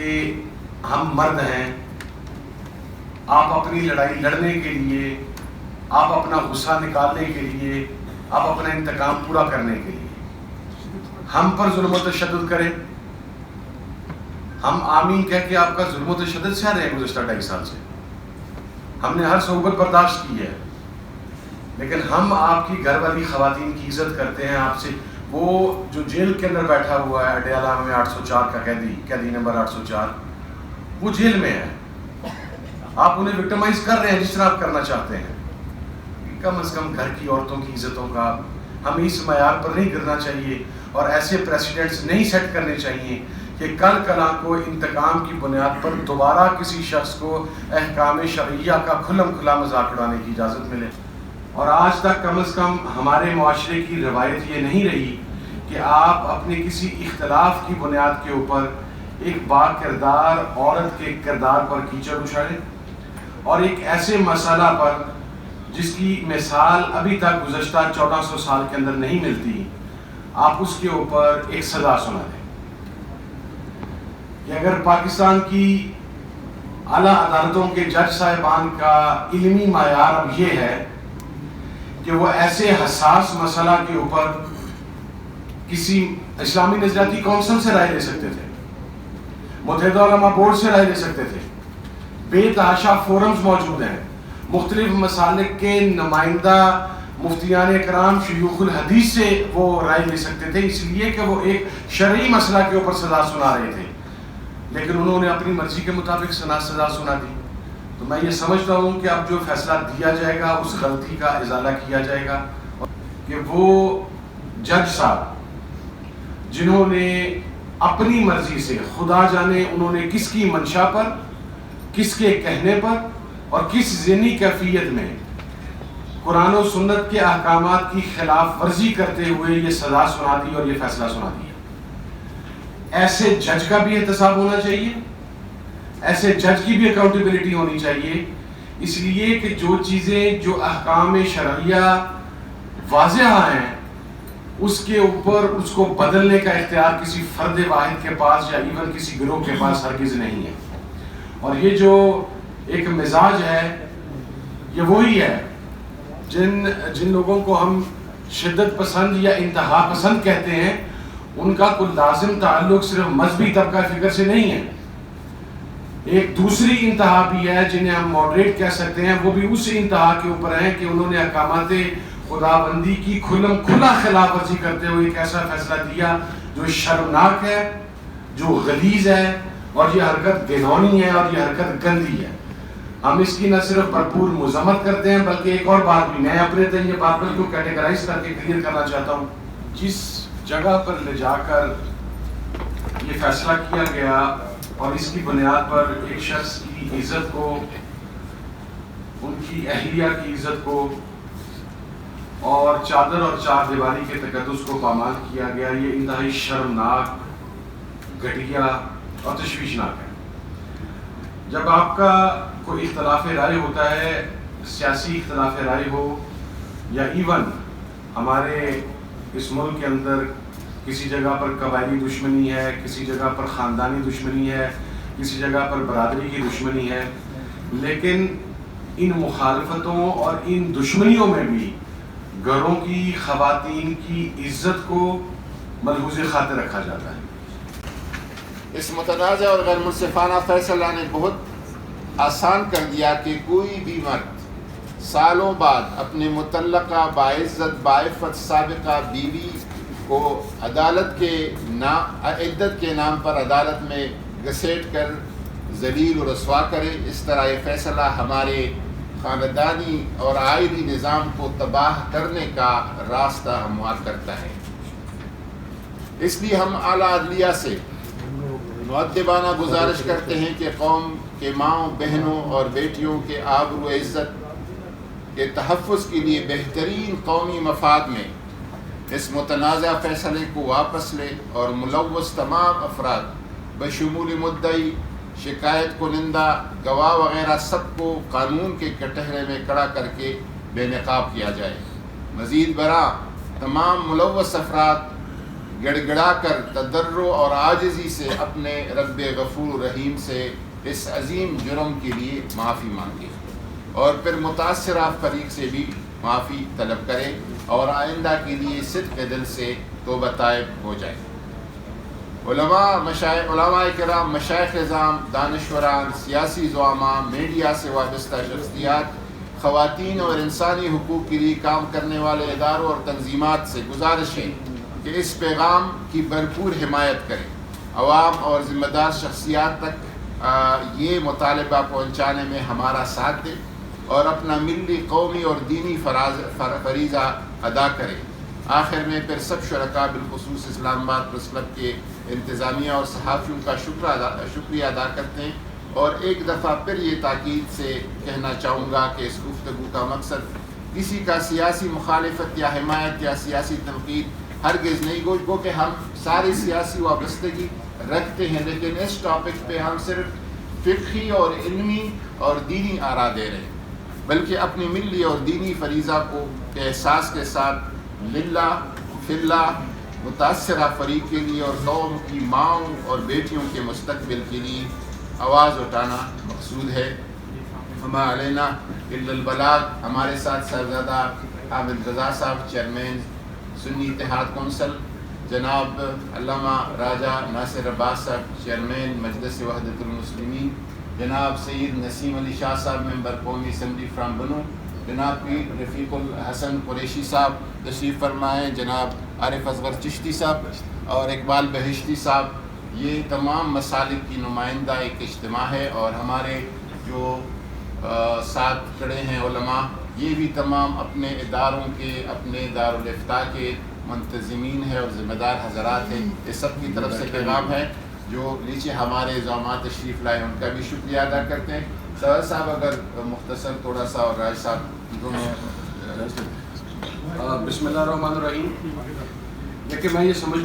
کہ ہم مرد ہیں، آپ اپنی لڑائی لڑنے کے لیے، آپ اپنا غصہ نکالنے کے لیے، آپ اپنا انتقام پورا کرنے کے لیے ہم پر ظلم و تشدد کریں؟ ہم آمین کہہ کے آپ کا ظلم و تشدد سے رہے ہیں گزشتہ 2.5 سال سے، ہم نے ہر صحبت برداشت کی ہے، لیکن ہم آپ کی گھر والی خواتین کی عزت کرتے ہیں. آپ سے وہ جو جیل کے اندر بیٹھا ہوا ہے اڈیالہ میں 804 کا قیدی نمبر 804، وہ جیل میں ہے، آپ انہیں وکٹمائز کر رہے ہیں جس طرح آپ کرنا چاہتے ہیں. کم از کم گھر کی عورتوں کی عزتوں کا ہمیں اس معیار پر نہیں گرنا چاہیے، اور ایسے پریسیڈنٹس نہیں سیٹ کرنے چاہیے کہ کل کلاں کو انتقام کی بنیاد پر دوبارہ کسی شخص کو احکام شرعیہ کا کھلم کھلا مذاق اڑانے کی اجازت ملے. اور آج تک کم از کم ہمارے معاشرے کی روایت یہ نہیں رہی کہ آپ اپنے کسی اختلاف کی بنیاد کے اوپر ایک با کردار عورت کے کردار پر کیچڑ اچھالیں، اور ایک ایسے مسئلہ پر جس کی مثال ابھی تک گزشتہ 1400 سال کے اندر نہیں ملتی، آپ اس کے اوپر ایک سزا سنا دیں. کہ اگر پاکستان کی اعلیٰ عدالتوں کے جج صاحبان کا علمی معیار اب یہ ہے کہ وہ ایسے حساس مسئلہ کے اوپر کسی اسلامی نظریاتی کونسل سے رائے لے سکتے تھے، متحدہ علماء بورڈ سے رائے لے سکتے تھے، بے تحاشا فورمز موجود ہیں، مختلف مسالک کے نمائندہ مفتیان اکرام شیوخ الحدیث سے وہ رائے لے سکتے تھے، اس لیے کہ وہ ایک شرعی مسئلہ کے اوپر سزا سنا رہے تھے، لیکن انہوں نے اپنی مرضی کے مطابق سزا سنا دی. تو میں یہ سمجھتا ہوں کہ اب جو فیصلہ دیا جائے گا اس غلطی کا ازالہ کیا جائے گا، کہ وہ جج صاحب جنہوں نے اپنی مرضی سے، خدا جانے انہوں نے کس کی منشا پر، کس کے کہنے پر اور کس ذہنی کیفیت میں قرآن و سنت کے احکامات کی خلاف ورزی کرتے ہوئے یہ سزا سنا دی اور یہ فیصلہ سنا دیا. ایسے جج کا بھی احتساب ہونا چاہیے، ایسے جج کی بھی اکاؤنٹیبلٹی ہونی چاہیے، اس لیے کہ جو چیزیں جو احکام شرعیہ واضح ہیں اس کے اوپر اس کو بدلنے کا اختیار کسی فرد واحد کے پاس یا ایون کسی گروہ کے پاس ہرگز نہیں ہے. اور یہ جو ایک مزاج ہے یہ وہی ہے جن لوگوں کو ہم شدت پسند یا انتہا پسند کہتے ہیں، ان کا کوئی لازم تعلق صرف مذہبی طبقہ فکر سے نہیں ہے. ایک دوسری انتہا بھی ہے جنہیں ہم ماڈریٹ کہہ سکتے ہیں، وہ بھی اس انتہا کے اوپر ہیں کہ انہوں نے احکامات خداوندی کی کھلم کھلا خلاف ورزی کرتے ہوئے ایک ایسا فیصلہ دیا جو شرمناک ہے، جو غلیظ ہے، اور یہ حرکت گھناؤنی ہے اور یہ حرکت گندی ہے. ہم اس کی نہ صرف بھرپور مذمت کرتے ہیں بلکہ ایک اور بات بھی میں اپنے تئیں یہ بات کو کیٹیگرائز کر کے کلیئر کرنا چاہتا ہوں. جس جگہ پر لے جا کر یہ فیصلہ کیا گیا اور اس کی بنیاد پر ایک شخص کی عزت کو، ان کی اہلیہ کی عزت کو اور چادر اور چار دیواری کے تقدس کو پامال کیا گیا، یہ انتہائی شرمناک، گھٹیا اور تشویشناک ہے. جب آپ کا کوئی اختلاف رائے ہوتا ہے، سیاسی اختلاف رائے ہو یا ایون ہمارے اس ملک کے اندر کسی جگہ پر قبائلی دشمنی ہے، کسی جگہ پر خاندانی دشمنی ہے، کسی جگہ پر برادری کی دشمنی ہے، لیکن ان مخالفتوں اور ان دشمنیوں میں بھی گھروں کی خواتین کی عزت کو ملحوظ خاطر رکھا جاتا ہے. اس متنازع اور غیر منصفانہ فیصلہ نے بہت آسان کر دیا کہ کوئی بھی مرد سالوں بعد اپنے متعلقہ باعزت باعفت سابقہ بیوی کو عدالت کے عدت کے نام پر عدالت میں گھسیٹ کر ذلیل و رسوا کرے. اس طرح یہ فیصلہ ہمارے خاندانی اور آئلی نظام کو تباہ کرنے کا راستہ ہموار کرتا ہے. اس لیے ہم اعلیٰ عدلیہ سے مؤدبانہ گزارش کرتے ہیں کہ قوم کے ماؤں بہنوں اور بیٹیوں کے آبرو و عزت کے تحفظ کے لیے بہترین قومی مفاد میں اس متنازع فیصلے کو واپس لے اور ملوث تمام افراد بشمول مدعی، شکایت کنندہ، گواہ وغیرہ سب کو قانون کے کٹہرے میں کھڑا کر کے بے نقاب کیا جائے. مزید برآں تمام ملوث افراد گڑ گڑا کر تضرع اور عاجزی سے اپنے رب غفور رحیم سے اس عظیم جرم کے لیے معافی مانگے اور پھر متاثرہ فریق سے بھی معافی طلب کرے اور آئندہ کے لیے صدق دل سے توبہ طائب ہو جائے۔ علماء کرام، مشائخ اعظام، دانشوران، سیاسی زعماء، میڈیا سے وابستہ شخصیات، خواتین اور انسانی حقوق کے لیے کام کرنے والے اداروں اور تنظیمات سے گزارش ہے کہ اس پیغام کی بھرپور حمایت کریں، عوام اور ذمہ دار شخصیات تک یہ مطالبہ پہنچانے میں ہمارا ساتھ دیں اور اپنا ملی، قومی اور دینی فریضہ ادا کریں۔ آخر میں پھر سب شرکاء بالخصوص اسلام آباد پریس کلب کے انتظامیہ اور صحافیوں کا شکریہ ادا کرتے ہیں اور ایک دفعہ پھر یہ تاکید سے کہنا چاہوں گا کہ اس گفتگو کا مقصد کسی کا سیاسی مخالفت یا حمایت یا سیاسی تنقید ہرگز نہیں، گو کہ ہم ساری سیاسی وابستگی رکھتے ہیں، لیکن اس ٹاپک پہ ہم صرف فقہی اور علمی اور دینی آراء دے رہے ہیں، بلکہ اپنی ملی اور دینی فریضہ کو احساس کے ساتھ للہ فی اللہ متاثرہ فریق کے لیے اور قوم کی ماؤں اور بیٹیوں کے مستقبل کے لیے آواز اٹھانا مقصود ہے۔ وما علینا الا البلاغ۔ ہمارے ساتھ صاحبزادہ حامد رضا صاحب، چیئرمین سنی اتحاد کونسل، جناب علامہ راجہ ناصر عباس صاحب، چیئرمین مجلس وحدت المسلمین، جناب سید نسیم علی شاہ صاحب، ممبر قومی اسمبلی فرام بنو، جناب پیر رفیق الحسن قریشی صاحب تشریف فرمائیں، جناب عارف اصغر چشتی صاحب اور اقبال بہشتی صاحب۔ یہ تمام مسالک کی نمائندہ ایک اجتماع ہے اور ہمارے جو ساتھ کھڑے ہیں علماء، یہ بھی تمام اپنے اداروں کے، اپنے دارالافتاء کے منتظمین ہیں اور ذمہ دار حضرات ہیں۔ یہ سب کی طرف سے پیغام ہے۔ جو نیچے ہمارے زعماء تشریف لائے ان کا بھی شکریہ ادا کرتے ہیں۔ سوال صاحب اگر مختصر تھوڑا سا، اور راج صاحب دونوں۔ بسم اللہ الرحمن الرحیم۔ لیکن میں یہ سمجھ